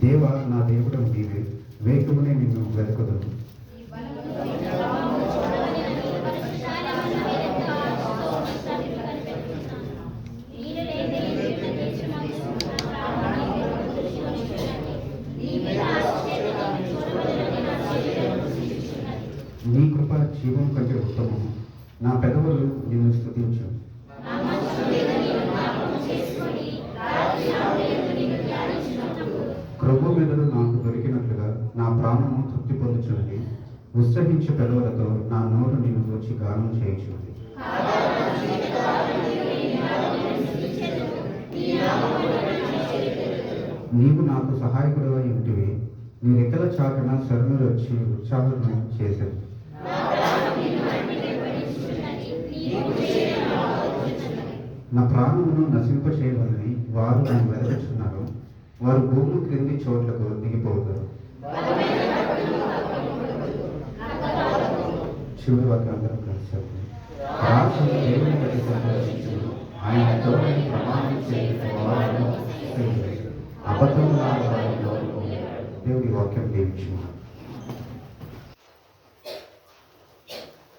దేవ నా దేవుడు నీవే, వేకువనే నిన్ను వెతకదును. నీ కృప జీవం కంటే ఉత్తమము, నా పెదవులు నిన్ను స్తుతించు. క్రొవ్వు మెదడు నాకు దొరికినట్లుగా నా ప్రాణము తృప్తి పొందుచున్నది. ఉత్సహించే పెదవులతో నా నోరు నిన్ను గూర్చి గానం చేయుచున్నది. నీవు నాకు సహాయకుడిగా ఉంటివి, నీ రెక్కల చాటున శరణులు వచ్చి ఉత్సాహం చేసేది. నా ప్రాణమును నశింపచేయవలని వారు నన్ను వెదకుచున్నారు. వారు భూమి క్రింది చోట్లకు దిగిపోతారు. చివరి వాక్యాలను కలిసి రాష్ట్రం దేవుని బట్టి సంతోషించు, ఆయన తోడని ప్రమాణం చేసిన వారు అబద్ధంగా